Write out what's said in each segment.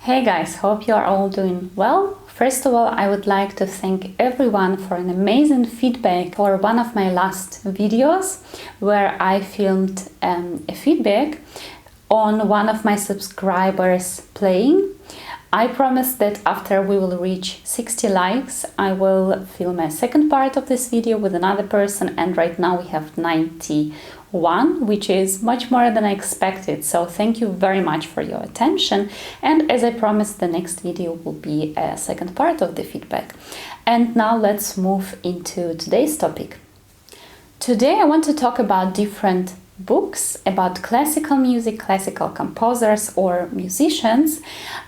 Hey guys, hope you are all doing well. First of all, I would like to thank everyone for an amazing feedback for one of my last videos where I filmed a feedback on one of my subscribers playing. I promised that after we will reach 60 likes, I will film a second part of this video with another person, and right now we have 91, which is much more than I expected. So thank you very much for your attention. And as I promised, the next video will be a second part of the feedback. And now let's move into today's topic. Today I want to talk about different books about classical music, classical composers or musicians,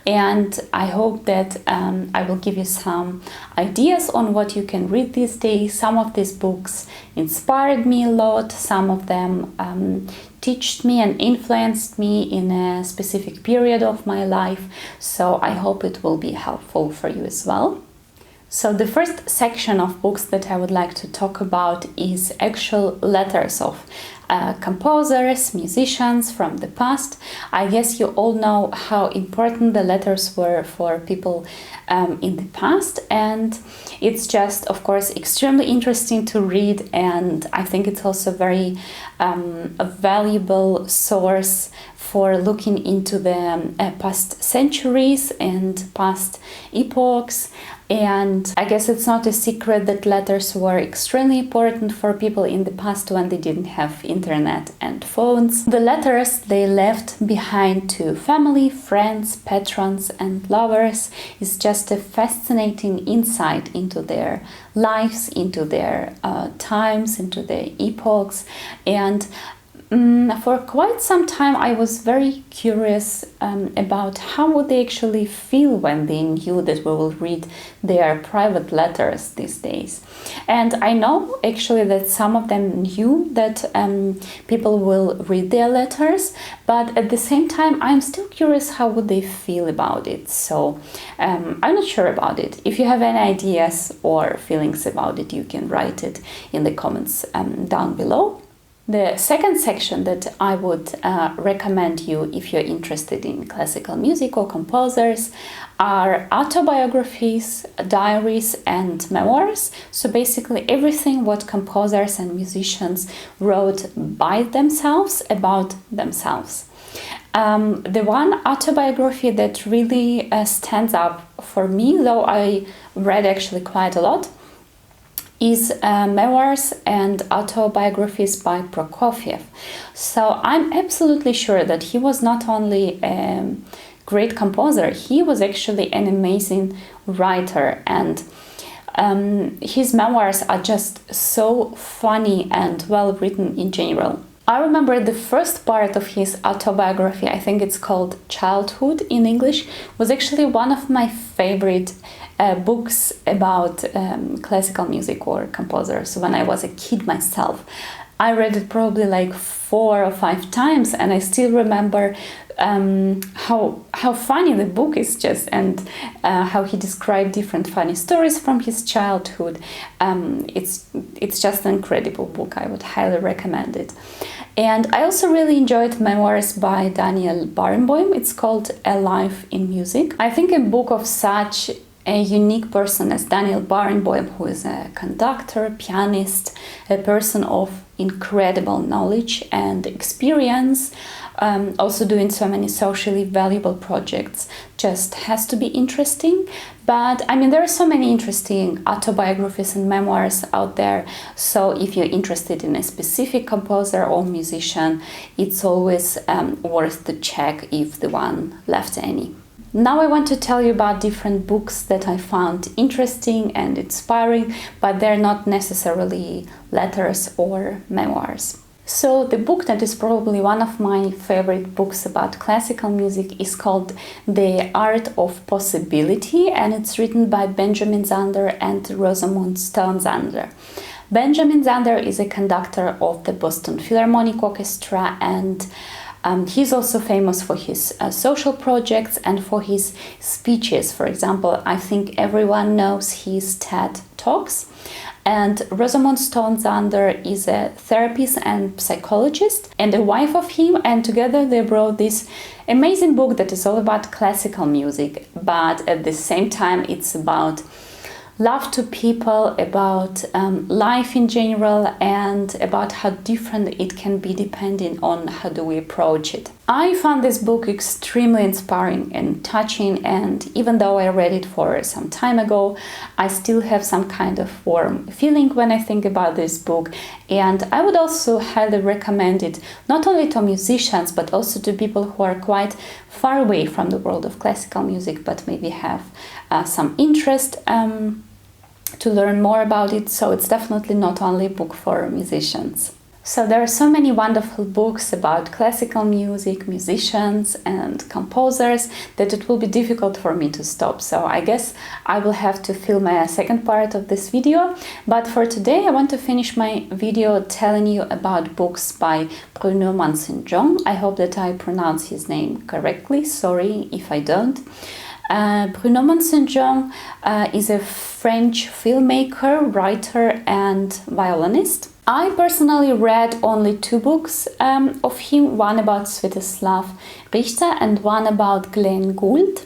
and I hope that I will give you some ideas on what you can read these days. Some of these books inspired me a lot, some of them taught me and influenced me in a specific period of my life, so I hope it will be helpful for you as well. So the first section of books that I would like to talk about is actual letters of composers, musicians from the past. I guess you all know how important the letters were for people in the past, and it's just, of course, extremely interesting to read, and I think it's also very a valuable source for looking into the past centuries and past epochs. And I guess it's not a secret that letters were extremely important for people in the past when they didn't have internet and phones. The letters they left behind to family, friends, patrons and lovers is just a fascinating insight into their lives, into their times, into their epochs. And for quite some time I was very curious about how would they actually feel when they knew that we will read their private letters these days. And I know actually that some of them knew that people will read their letters, but at the same time I'm still curious how would they feel about it. So I'm not sure about it. If you have any ideas or feelings about it, you can write it in the comments down below. The second section that I would recommend you if you're interested in classical music or composers are autobiographies, diaries and memoirs. So basically everything what composers and musicians wrote by themselves about themselves. The one autobiography that really stands up for me, though I read actually quite a lot, is Memoirs and Autobiographies by Prokofiev. So I'm absolutely sure that he was not only a great composer, he was actually an amazing writer, and his memoirs are just so funny and well written in general. I remember the first part of his autobiography, I think it's called Childhood in English, was actually one of my favorite books about classical music or composers when I was a kid myself. I read it probably like 4 or 5 times, and I still remember how funny the book is just, and how he described different funny stories from his childhood. It's just an incredible book. I would highly recommend it. And I also really enjoyed Memoirs by Daniel Barenboim. It's called A Life in Music. I think a book of such a unique person as Daniel Barenboim, who is a conductor, pianist, a person of incredible knowledge and experience, also doing so many socially valuable projects, just has to be interesting. But I mean, there are so many interesting autobiographies and memoirs out there, so if you're interested in a specific composer or musician, it's always worth to check if the one left any. Now I want to tell you about different books that I found interesting and inspiring, but they're not necessarily letters or memoirs. So the book that is probably one of my favorite books about classical music is called The Art of Possibility, and it's written by Benjamin Zander and Rosamund Stone-Zander. Benjamin Zander is a conductor of the Boston Philharmonic Orchestra, and He's also famous for his social projects and for his speeches. For example, I think everyone knows his TED Talks. And Rosamund Stone-Zander is a therapist and psychologist and a wife of him, and together they wrote this amazing book that is all about classical music, but at the same time it's about love to people, about life in general, and about how different it can be depending on how do we approach it. I found this book extremely inspiring and touching, and even though I read it for some time ago, I still have some kind of warm feeling when I think about this book. And I would also highly recommend it not only to musicians but also to people who are quite far away from the world of classical music but maybe have some interest to learn more about it. So it's definitely not only a book for musicians. So there are so many wonderful books about classical music, musicians and composers that it will be difficult for me to stop. So I guess I will have to film a second part of this video. But for today I want to finish my video telling you about books by Bruno Manson-Jean. I hope that I pronounce his name correctly. Sorry if I don't. Bruno Manson-Jean is a French filmmaker, writer and violinist. I personally read only 2 books of him, one about Sviatoslav Richter and one about Glenn Gould.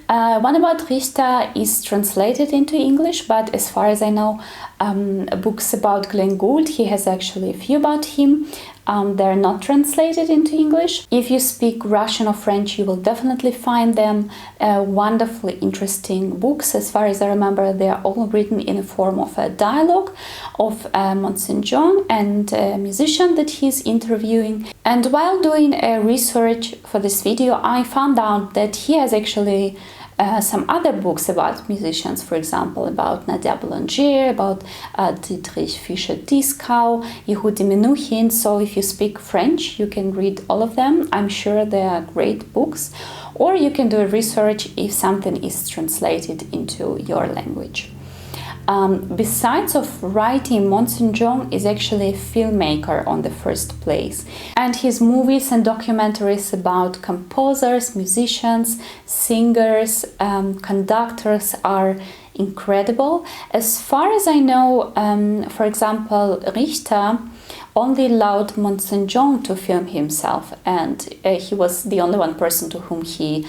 One about Richter is translated into English, but as far as I know, books about Glenn Gould, he has actually a few about him. They're not translated into English. If you speak Russian or French, you will definitely find them wonderfully interesting books. As far as I remember, they are all written in a form of a dialogue of Manson-Jean and a musician that he's interviewing. And while doing research for this video, I found out that he has actually some other books about musicians, for example, about Nadia Boulanger, about Dietrich Fischer-Dieskau, Yehudi Menuhin. So if you speak French, you can read all of them. I'm sure they are great books. Or you can do a research if something is translated into your language. Besides of writing, Manson-Jean is actually a filmmaker on the first place, and his movies and documentaries about composers, musicians, singers, conductors are incredible. As far as I know, for example, Richter only allowed Manson-Jean to film himself, and he was the only one person to whom he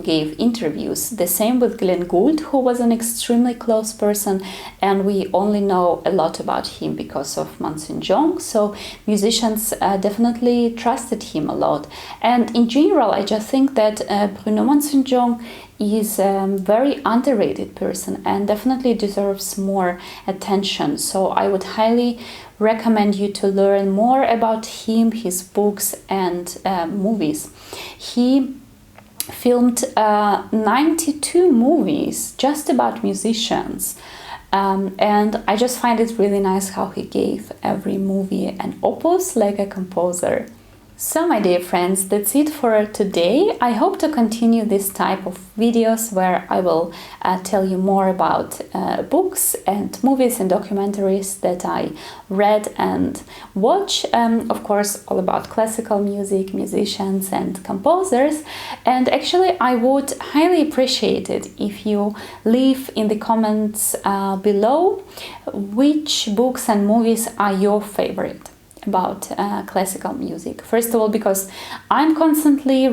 gave interviews. The same with Glenn Gould, who was an extremely close person, and we only know a lot about him because of Manson-Jean. So musicians definitely trusted him a lot. And in general, I just think that Bruno Manson-Jean is a very underrated person and definitely deserves more attention. So I would highly recommend you to learn more about him, his books and movies. He filmed 92 movies just about musicians. And I just find it really nice how he gave every movie an opus like a composer. So my dear friends, that's it for today. I hope to continue this type of videos where I will tell you more about books and movies and documentaries that I read and watch. Of course, all about classical music, musicians and composers. And actually, I would highly appreciate it if you leave in the comments below which books and movies are your favorite about classical music. First of all, because I'm constantly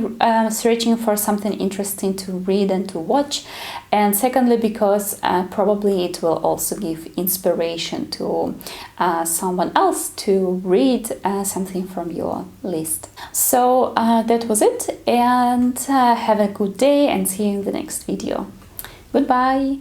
searching for something interesting to read and to watch, and secondly because probably it will also give inspiration to someone else to read something from your list. So that was it, and have a good day and see you in the next video. Goodbye!